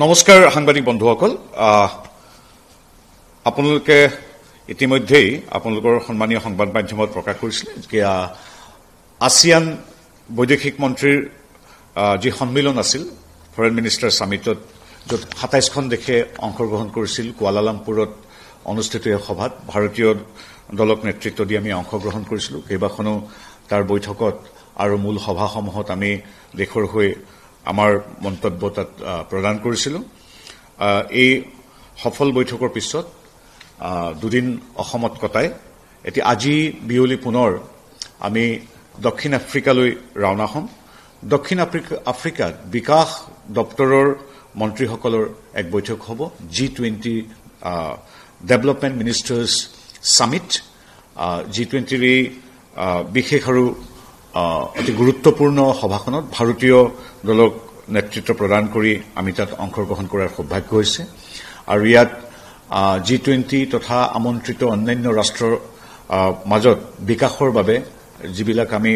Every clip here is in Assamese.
নমস্কাৰ সাংবাদিক বন্ধুসকল আপোনালোকে ইতিমধ্যেই আপোনালোকৰ সন্মানীয় সংবাদ মাধ্যমত প্ৰকাশ কৰিছিল যে আসিয়ান বৈদেশিক মন্ত্ৰীৰ যি সন্মিলন আছিল ফৰেন মিনিষ্টাৰ সামিটত য'ত ২৭খন দেশে অংশগ্ৰহণ কৰিছিল কুৱালালামপুৰত অনুষ্ঠিত এই সভাত ভাৰতীয় দলক নেতৃত্ব দি আমি অংশগ্ৰহণ কৰিছিলোঁ কেইবাখনো তাৰ বৈঠকত আৰু মূল সভাসমূহত আমি দেশৰ হৈ আমাৰ মন্তব্য তাত প্ৰদান কৰিছিলোঁ এই সফল বৈঠকৰ পিছত দুদিন অসমত কটাই এতিয়া আজি বিয়লি পুনৰ আমি দক্ষিণ আফ্ৰিকালৈ ৰাওনা হ'ম দক্ষিণ আফ্ৰিকাত বিকাশ দপ্তৰৰ মন্ত্ৰীসকলৰ এক বৈঠক হ'ব G20 ডেভেলপমেণ্ট মিনিষ্টাৰ্ছ সামিট G20ৰ এই বিশেষ আৰু অতি গুৰুত্বপূৰ্ণ সভাখনত ভাৰতীয় দলক নেতৃত্ব প্ৰদান কৰি আমি তাত অংশগ্ৰহণ কৰাৰ সৌভাগ্য হৈছে আৰু ইয়াত G20 তথা আমন্ত্ৰিত অন্যান্য ৰাষ্ট্ৰৰ মাজত বিকাশৰ বাবে যিবিলাক আমি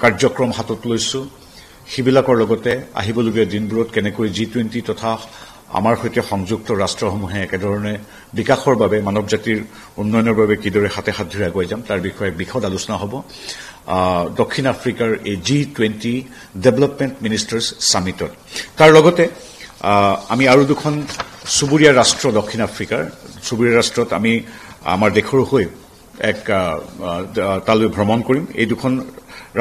কাৰ্যক্ৰম হাতত লৈছো সিবিলাকৰ লগতে আহিবলগীয়া দিনবোৰত কেনেকৈ G20 তথা আমাৰ সৈতে সংযুক্ত ৰাষ্ট্ৰসমূহে একেধৰণে বিকাশৰ বাবে মানৱ জাতিৰ উন্নয়নৰ বাবে কিদৰে হাতে হাত ধৰি আগুৱাই যাম তাৰ বিষয়ে বিশদ আলোচনা হ'ব দক্ষিণ আফ্ৰিকাৰ এই G20 ডেভেলপমেণ্ট মিনিষ্টাৰ্ছ সামিটত তাৰ লগতে আমি আৰু দুখন চুবুৰীয়া ৰাষ্ট্ৰ দক্ষিণ আফ্ৰিকাৰ চুবুৰীয়া ৰাষ্ট্ৰত আমি আমাৰ দেশৰ হৈ এক তালৈ ভ্ৰমণ কৰিম এই দুখন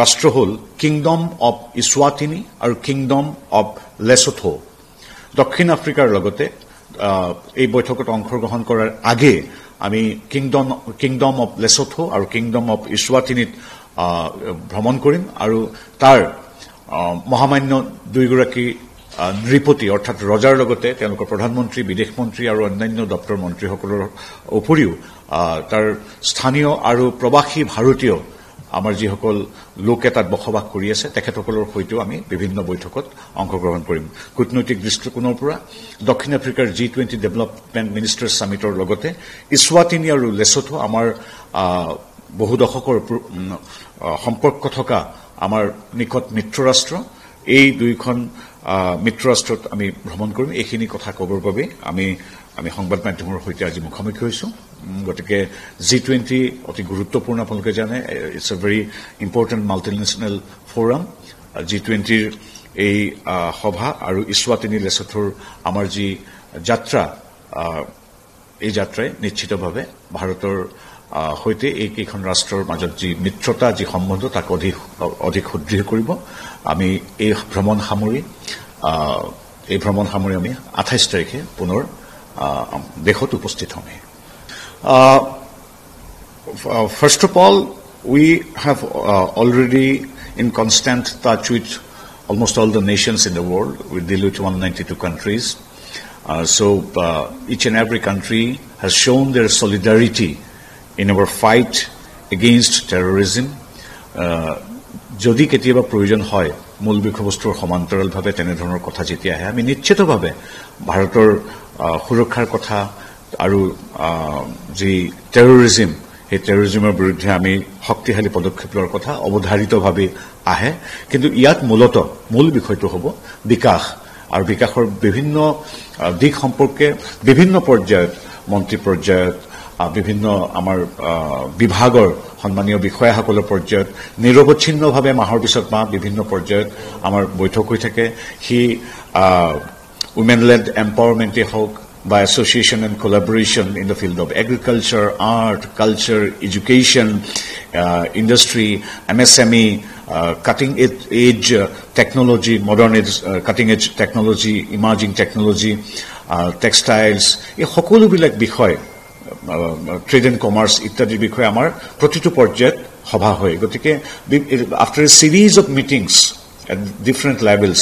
ৰাষ্ট্ৰ হ'ল কিংডম অফ ইছৱাটিনি আৰু কিংডম অফ লেছথো দক্ষিণ আফ্ৰিকাৰ লগতে এই বৈঠকত অংশগ্ৰহণ কৰাৰ আগে আমি কিংডম অফ লেছথো আৰু কিংডম অফ ইছৱাটিনিত ভ্ৰমণ কৰিম আৰু তাৰ মহামান্য দুইগৰাকী নৃপতি অৰ্থাৎ ৰজাৰ লগতে তেওঁলোকৰ প্ৰধানমন্ত্ৰী বিদেশ মন্ত্ৰী আৰু অন্যান্য দপ্তৰ মন্ত্ৰীসকলৰ উপৰিও তাৰ স্থানীয় আৰু প্ৰবাসী ভাৰতীয় আমাৰ যিসকল লোকে তাত বসবাস কৰি আছে তেখেতসকলৰ সৈতেও আমি বিভিন্ন বৈঠকত অংশগ্ৰহণ কৰিম কূটনৈতিক দৃষ্টিকোণৰ পৰা দক্ষিণ আফ্ৰিকাৰ G20 ডেভেলপমেণ্ট মিনিষ্টাৰ্ছ সামিটৰ লগতে ইছৱাটিনি আৰু লেছথো আমাৰ বহু দশকৰ সম্পৰ্ক থকা আমাৰ নিকট মিত্ৰ ৰাষ্ট্ৰ এই দুইখন মিত্ৰ ৰাষ্ট্ৰত আমি ভ্ৰমণ কৰিম এইখিনি কথা ক'বৰ বাবে আমি সংবাদ মাধ্যমৰ সৈতে আজি মুখামুখি হৈছো গতিকে G20 অতি গুৰুত্বপূৰ্ণ আপোনালোকে জানে it's a very important multinational forum G20ৰ এই সভা আৰু ইছৱাটিনি লেছথোৰ আমাৰ যি যাত্ৰা এই যাত্ৰাই নিশ্চিতভাৱে ভাৰতৰ সৈতে এই কেইখন ৰাষ্ট্ৰৰ মাজত যি মিত্ৰতা যি সম্বন্ধ তাক অধিক সুদৃঢ় কৰিব আমি এই ভ্ৰমণ সামৰি আমি 28 তাৰিখে পুনৰ দেশত উপস্থিত হ'ম First of all, we have already in constant touch with almost all the nations in the world. We deal with 192 countries. So each and every country has shown their solidarity in our fight against terrorism. যদি কেতিয়াবা প্ৰয়োজন হয় মূল বিষয়বস্তুৰ সমান্তৰালভাৱে তেনেধৰণৰ কথা যেতিয়া আহে আমি নিশ্চিতভাৱে ভাৰতৰ সুৰক্ষাৰ কথা আৰু যি টেৰৰিজম এই টেৰৰিজমৰ বিৰুদ্ধে আমি শক্তিশালী পদক্ষেপ লোৱাৰ কথা অৱধাৰিতভাৱে আহে কিন্তু ইয়াত মূল বিষয়টো হ'ব বিকাশ আৰু বিকাশৰ বিভিন্ন দিশ সম্পৰ্কে বিভিন্ন পৰ্যায়ত মন্ত্ৰী পৰ্যায়ত বিভিন্ন আমাৰ বিভাগৰ সন্মানীয় বিষয়াসকলৰ পৰ্যায়ত নিৰৱচ্ছিন্নভাৱে মাহৰ পিছত মাহ বিভিন্ন পৰ্যায়ত আমাৰ বৈঠক হৈ থাকে উইমেন লেড এম্পাৱাৰমেণ্টে হওক by association and collaboration in the field of agriculture, art, culture, education, industry, MSME, cutting-edge technology, modern cutting-edge technology, emerging technology, textiles, এই সকলোবিলাক বিষয় trade and commerce ইত্যাদি বিষয় আমাৰ প্ৰতিটো পৰ্যায়ত সভা হয় গতিকে after a series of meetings at different levels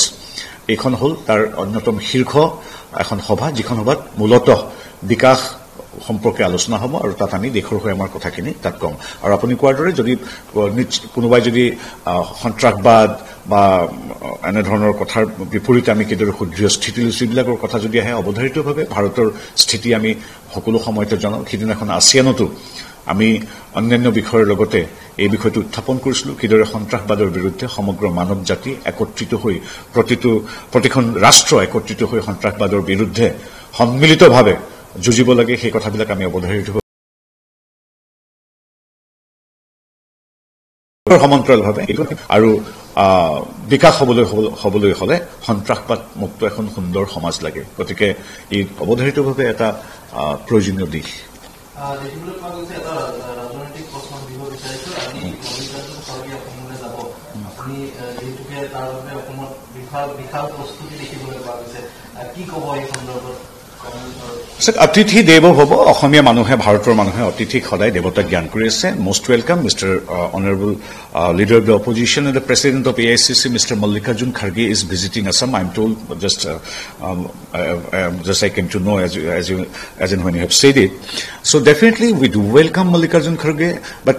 এইখন হ'ল তাৰ অন্যতম শীৰ্ষ এখন সভা যিখন সভাত মূলতঃ বিকাশ সম্পৰ্কে আলোচনা হ'ব আৰু তাত আমি দেশৰ হৈ আমাৰ কথাখিনি তাত কম আৰু আপুনি কোৱাৰ দৰে যদি কোনোবাই যদি সন্ত্ৰাসবাদ বা এনেধৰণৰ কথাৰ বিপৰীতে আমি কিদৰে সুদৃঢ় স্থিতি লৈছো এইবিলাকৰ কথা যদি আহে অৱধাৰিতভাৱে ভাৰতৰ স্থিতি আমি সকলো সময়তে জনাওঁ সিদিনাখন আসিয়ানতো আমি অন্যান্য বিষয়ৰ লগতে এই বিষয়টো উত্থাপন কৰিছিলোঁ কিদৰে সন্ত্ৰাসবাদৰ বিৰুদ্ধে সমগ্ৰ মানৱ জাতি একত্ৰিত হৈ প্ৰতিখন ৰাষ্ট্ৰ একত্ৰিত হৈ সন্ত্ৰাসবাদৰ বিৰুদ্ধে সন্মিলিতভাৱে যুঁজিব লাগে সেই কথাবিলাক আমি অৱধাৰিত সমান্তৰালভাৱে আৰু বিকাশ হবলৈ হলে সন্ত্ৰাসবাদ মুক্ত এখন সুন্দৰ সমাজ লাগে গতিকে ই অৱধাৰিতভাৱে এটা প্ৰয়োজনীয় দিশ অতিথি দেৱ ভৱ অসমীয়া মানুহে ভাৰতৰ মানুহে অতিথিক সদায় দেৱতাক জ্ঞান কৰি আছে most welcome Mr. Honorable Leader of the Opposition and the President of AICC Mr. Mallikarjun Kharge is visiting Assam. I'm told just I came to know as in when you have said it. So definitely we do welcome Mallikarjun Kharge, but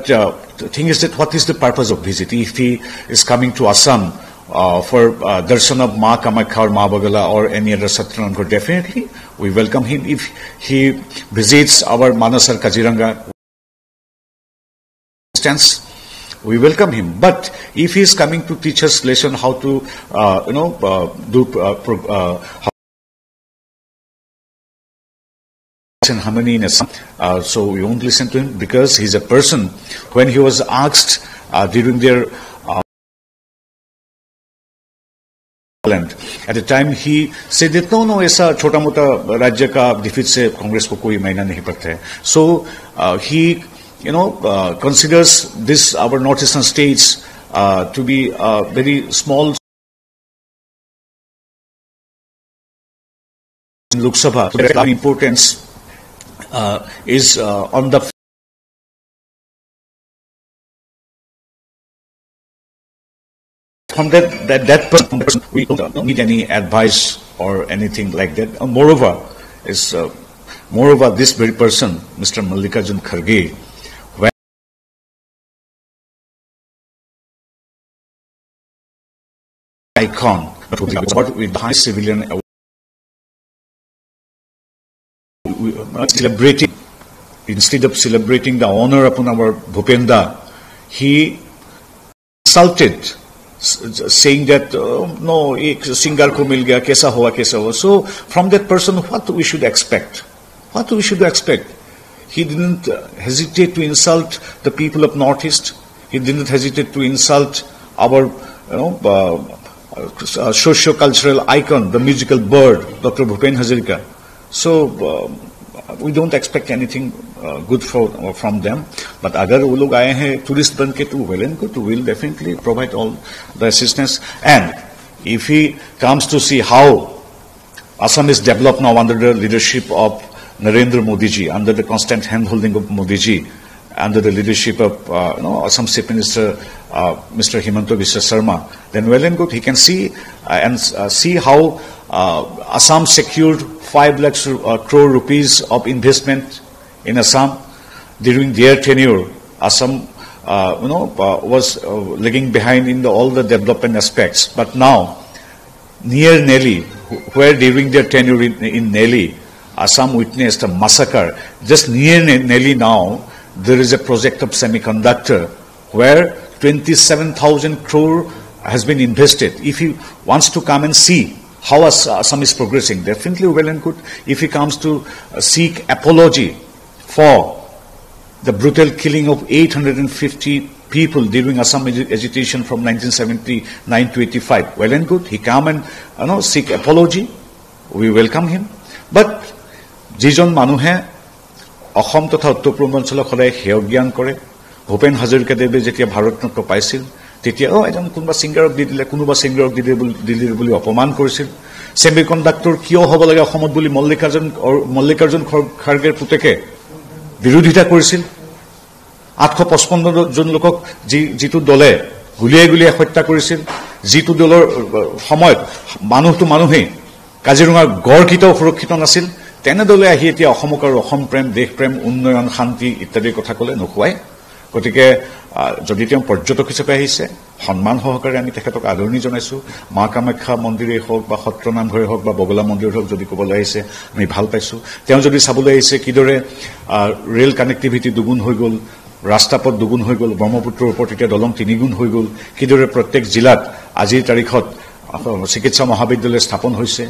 the thing is that what is the purpose of visit? If he is coming to Assam for darshan of Ma Kamakya or Ma Bagala or any other Satranamgarh, definitely we welcome him. If he visits our Manas or Kaziranga instance, we welcome him. But if he is coming to teach us lesson how to in harmony in Assam, so we won't listen to him because he's a person. When he was asked during their at the time he said that no ऐसा छोटा मोटा राज्य का डिफिट से कांग्रेस को कोई मायना नहीं पड़ता है. So he considers this our northeastern states to be very small. Lok Sabha, the importance is on the from that person, we don't need any advice or anything like that. Moreover, this very person, Mr. Mallikarjun Kharge, when icon, but with high civilian celebrating, instead of celebrating the honor upon our Bhupenda, he insulted, saying that no, ek singer ko mil gaya, kaisa hua. So from that person, what we should expect? He didn't hesitate to insult the people of Northeast. He didn't hesitate to insult our socio-cultural icon, the musical bird, Dr. Bhupen Hazarika. So we don't expect anything good from them. But agar wo log aaye hain tourist ban ke, to well and good, we will definitely provide all the assistance. And if he comes to see how Assam is developed now under the leadership of Narendra Modi ji, under the constant hand-holding of Modi ji, under the leadership of Assam Chief Minister Mr. Himanta Biswa Sarma, then well and good, he can see see how Assam secured 5 lakh crore rupees of investment in Assam during their tenure. Assam was lagging behind in all the development aspects. But now, near Nelly, where during their tenure in Nelly, Assam witnessed a massacre. Just near Nelly now, there is a project of semiconductor where 27,000 crore has been invested. If he wants to come and see how Assam is progressing, definitely well and good. If he comes to seek apology for the brutal killing of 850 people during Assam agitation from 1979 to 85, well and good. He come and seek apology. We welcome him. But jijon manuhe Assam তথা উত্তৰ পূৰ্বাঞ্চলক সদায় হেয় জ্ঞান কৰে, ভূপেন হাজৰিকাদেৱে যেতিয়া ভাৰতৰত্ন পাইছিল তেতিয়া এজন কোনোবা ছিংগাৰক দি দিলে, কোনোবা ছিংগাৰক দিলে বুলি অপমান কৰিছিল. ছেমিকণ্ডাক্টৰ কিয় হ'ব লাগে অসমত বুলি মল্লিকাৰ্জুন খাৰ্গেৰ পুতেকে বিৰোধিতা কৰিছিল. 855 জন লোকক যিটো দলে গুলিয়াই হত্যা কৰিছিল, যিটো দলৰ সময়ত মানুহেই কাজিৰঙাৰ গড় কেইটাও সুৰক্ষিত নাছিল, তেনেদলে আহি এতিয়া অসমক আৰু অসম প্ৰেম, দেশ প্ৰেম, উন্নয়ন, শান্তি ইত্যাদিৰ কথা ক'লে নোখোৱাই. গতিকে যদি তেওঁ পৰ্যটক হিচাপে আহিছে, সন্মান সহকাৰে আমি তেখেতক আদৰণি জনাইছো. মা কামাখ্যা মন্দিৰেই হওক বা সত্ৰ নামঘৰেই হওক বা বগলা মন্দিৰেই হওক যদি ক'বলৈ আহিছে আমি ভাল পাইছো. তেওঁ যদি চাবলৈ আহিছে কিদৰে ৰেল কানেক্টিভিটি দুগুণ হৈ গ'ল, ৰাস্তাপথ দুগুণ হৈ গ'ল, ব্ৰহ্মপুত্ৰৰ ওপৰত এতিয়া দলং 3 গুণ হৈ গ'ল, কিদৰে প্ৰত্যেক জিলাত আজিৰ তাৰিখত চিকিৎসা মহাবিদ্যালয় স্থাপন হৈছে,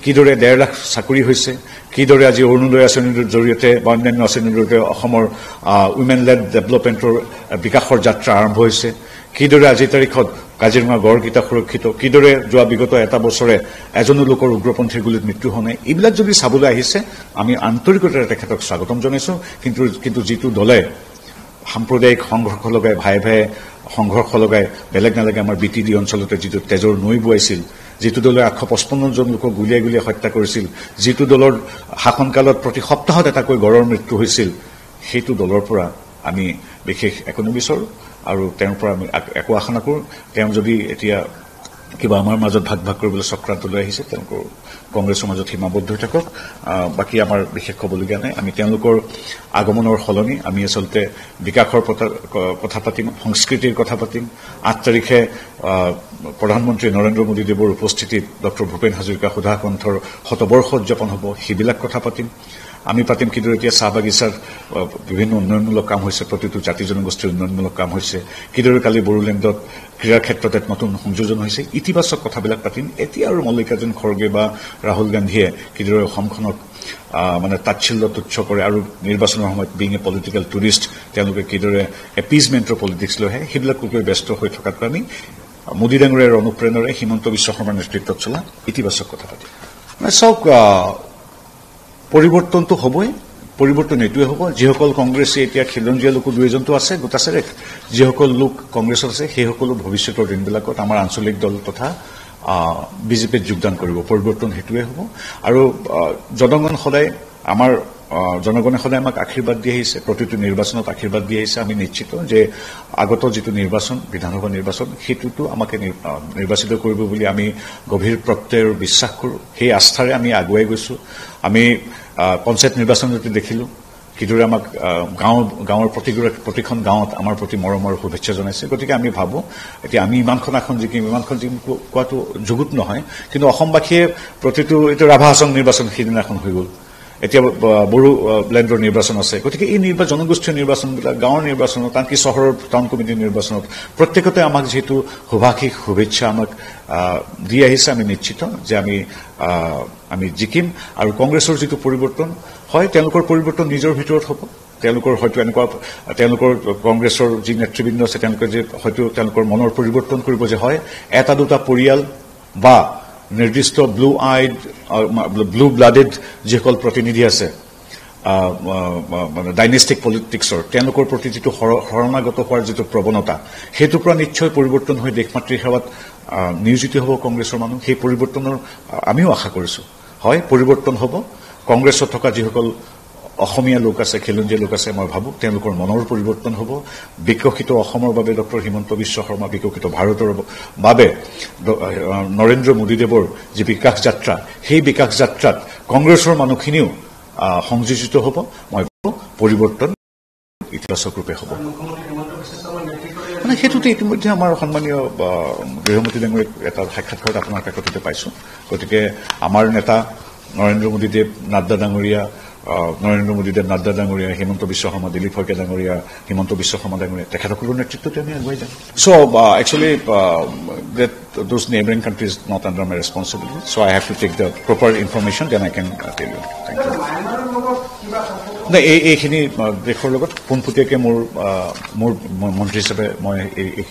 কিদৰে 1.5 লাখ চাকৰি হৈছে, কিদৰে আজি অৰুণোদয় আঁচনিৰ জৰিয়তে বা অন্যান্য আঁচনিৰ জৰিয়তে অসমৰ উইমেন লেড ডেভেলপমেণ্টৰ বিকাশৰ যাত্ৰা আৰম্ভ হৈছে, কিদৰে আজিৰ তাৰিখত কাজিৰঙা গড়কেইটা সুৰক্ষিত, কিদৰে যোৱা বিগত এটা বছৰে এজনো লোকৰ উগ্ৰপন্থীৰ গুলীত মৃত্যু হোৱা নাই। এইবিলাক যদি চাবলৈ আহিছে আমি আন্তৰিকতাৰে তেখেতক স্বাগতম জনাইছোঁ। কিন্তু যিটো দলে সাম্প্ৰদায়িক সংঘৰ্ষ লগাই ভাই ভাই সংঘৰ্ষ লগাই বেলেগ নালাগে আমাৰ BTD অঞ্চলতে যিটো তেজৰ নৈ বোৱাইছিল, যিটো দলে 855 জন লোকক গুলিয়াই গুলিয়াই হত্যা কৰিছিল, যিটো দলৰ শাসনকালত প্ৰতি সপ্তাহত এটাকৈ গড়ৰ মৃত্যু হৈছিল, সেইটো দলৰ পৰা আমি বিশেষ একো নিবিচাৰোঁ আৰু তেওঁৰ পৰা আমি একো আশা নকৰোঁ। তেওঁ যদি এতিয়া কিবা আমাৰ মাজত ভাগ ভাগ কৰিবলৈ চক্ৰান্ত লৈ আহিছে, তেওঁলোকৰ কংগ্ৰেছৰ মাজত সীমাবদ্ধ হৈ থাকক। বাকী আমাৰ বিশেষ ক'বলগীয়া নাই। আমি তেওঁলোকৰ আগমনৰ সলনি আমি আচলতে বিকাশৰ কথা পাতিম, সংস্কৃতিৰ কথা পাতিম। 8 তাৰিখে প্ৰধানমন্ত্ৰী নৰেন্দ্ৰ মোদীদেৱৰ উপস্থিতিত ডক্টৰ ভূপেন হাজৰিকা সুধা কণ্ঠৰ শতবৰ্ষ উদযাপন হ'ব, সেইবিলাক কথা পাতিম। আমি পাতিম কিদৰে এতিয়া চাহ বাগিচাত বিভিন্ন উন্নয়নমূলক কাম হৈছে, প্ৰতিটো জাতি জনগোষ্ঠীৰ উন্নয়নমূলক কাম হৈছে, কিদৰে কালি বড়োলেণ্ডত ক্ৰীড়াৰ ক্ষেত্ৰত এক নতুন সংযোজন হৈছে, ইতিবাচক কথাবিলাক পাতিম। এতিয়া আৰু মল্লিকাৰ্জুন খৰ্গে বা ৰাহুল গান্ধীয়ে কিদৰে অসমখনক মানে তাচ্ছিল্য তুচ্ছ কৰে আৰু নিৰ্বাচনৰ সময়ত বিং এ পলিটিকেল টুৰিষ্ট তেওঁলোকে কিদৰে এপিজমেণ্টৰ পলিটিক্স লৈ আহে, সেইবিলাকলৈ ব্যস্ত হৈ থকাতকৈ আমি মোদী ডাঙৰীয়াৰ অনুপ্ৰেৰণাৰে হিমন্ত বিশ্ব শৰ্মাৰ নেতৃত্বত চলা ইতিবাচক কথা পাতিম। চাওক, পৰিৱৰ্তনটো হ'বই, পৰিৱৰ্তন এইটোৱে হ'ব। যিসকল কংগ্ৰেছে এতিয়া খিলঞ্জীয়া লোকো 2-এজনটো আছে গোটাচেৰে, যিসকল লোক কংগ্ৰেছত আছে সেই সকলো ভৱিষ্যতৰ দিনবিলাকত আমাৰ আঞ্চলিক দল তথা বিজেপিত যোগদান কৰিব। পৰিৱৰ্তন সেইটোৱে হ'ব। আৰু জনগণে সদায় আমাক আশীৰ্বাদ দি আহিছে, প্ৰতিটো নিৰ্বাচনত আশীৰ্বাদ দি আহিছে। আমি নিশ্চিত যে আগত যিটো নিৰ্বাচন, বিধানসভা নিৰ্বাচন, সেইটোতো আমাকে নিৰ্বাচিত কৰিব বুলি আমি গভীৰ প্ৰত্যয়ৰ বিশ্বাস কৰোঁ। সেই আস্থাৰে আমি আগুৱাই গৈছোঁ। আমি পঞ্চায়ত নিৰ্বাচনতে দেখিলোঁ কিদৰে আমাক গাঁৱৰ প্ৰতিখন গাঁৱত আমাৰ প্ৰতি মৰম আৰু শুভেচ্ছা জনাইছে। গতিকে আমি ভাবোঁ এতিয়া আমি ইমানখন আসন জিকিম কোৱাটো যুগুত নহয়, কিন্তু অসমবাসীয়ে প্ৰতিটো এতিয়া ৰাভা হাছং নিৰ্বাচন সেইদিনাখন হৈ গ'ল, এতিয়া বড়োলেণ্ডৰ নিৰ্বাচন আছে। গতিকে এই জনগোষ্ঠীয় নিৰ্বাচনবিলাক, গাঁৱৰ নিৰ্বাচনত, আনকি চহৰৰ টাউন কমিটিৰ নিৰ্বাচনত প্ৰত্যেকতে আমাক যিহেতু শুভাশীষ শুভেচ্ছা আমাক দি আহিছে, আমি নিশ্চিত যে আমি জিকিম। আৰু কংগ্ৰেছৰ যিটো পৰিৱৰ্তন হয়, তেওঁলোকৰ পৰিৱৰ্তন নিজৰ ভিতৰত হ'ব। তেওঁলোকৰ হয়তো তেওঁলোকৰ কংগ্ৰেছৰ যি নেতৃবৃন্দ আছে তেওঁলোকে যে হয়তো তেওঁলোকৰ মনৰ পৰিৱৰ্তন কৰিব যে হয়, 1-2টা পৰিয়াল বা নিৰ্দিষ্ট ব্লু ব্লাডেড যিসকল প্ৰতিনিধি আছে মানে ডাইনেষ্টিক পলিটিক্সৰ, তেওঁলোকৰ প্ৰতি যিটো শৰণাগত হোৱাৰ যিটো প্ৰৱণতা, সেইটোৰ পৰা নিশ্চয় পৰিৱৰ্তন হৈ দেশ মাতৃৰ সেৱাত নিয়োজিত হ'ব কংগ্ৰেছৰ মানুহ। সেই পৰিৱৰ্তনৰ আমিও আশা কৰিছোঁ। হয়, পৰিৱৰ্তন হ'ব। কংগ্ৰেছত থকা যিসকল অসমীয়া লোক আছে, খিলঞ্জীয়া লোক আছে, মই ভাবোঁ তেওঁলোকৰ মনৰ পৰিৱৰ্তন হ'ব। বিকশিত অসমৰ বাবে ডক্টৰ হিমন্ত বিশ্ব শৰ্মা, বিকশিত ভাৰতৰ বাবে নৰেন্দ্ৰ মোদীদেৱৰ যি বিকাশ যাত্ৰা, সেই বিকাশ যাত্ৰাত কংগ্ৰেছৰ মানুহখিনিও সংযোজিত হ'ব। মই ভাবোঁ পৰিৱৰ্তন ইতিবাচক ৰূপে হ'ব। মানে সেইটোতে ইতিমধ্যে আমাৰ সন্মানীয় গৃহমন্ত্ৰী ডাঙৰীয়াক এটা সাক্ষাৎকাৰত আপোনাৰ কাকততে পাইছোঁ। গতিকে আমাৰ নেতা নৰেন্দ্ৰ মোদীদেৱ নাড্ডা ডাঙৰীয়া, হিমন্ত বিশ্ব শৰ্মা, দিলীপ শইকীয়া ডাঙৰীয়া, হিমন্ত বিশ্ব শৰ্মা ডাঙৰীয়া, তেখেতসকলৰ নেতৃত্বতে আমি আগুৱাই যাম। So actually that those neighboring countries not under my responsibility, so I have to take the proper information, then I can tell you. Thank you. এইখিনি দেশৰ লগত পোনপটীয়াকৈ মোৰ মন্ত্ৰী হিচাপে মই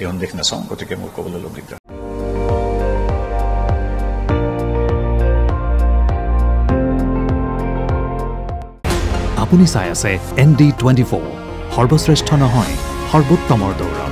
এইখন দেশ নাচাওঁ, গতিকে মোৰ ক'বলৈ অলপ দিগদাৰ। আপুনি চাই আছে ND24, সৰ্বশ্ৰেষ্ঠ নহয় সৰ্বোত্তমৰ দৌৰ।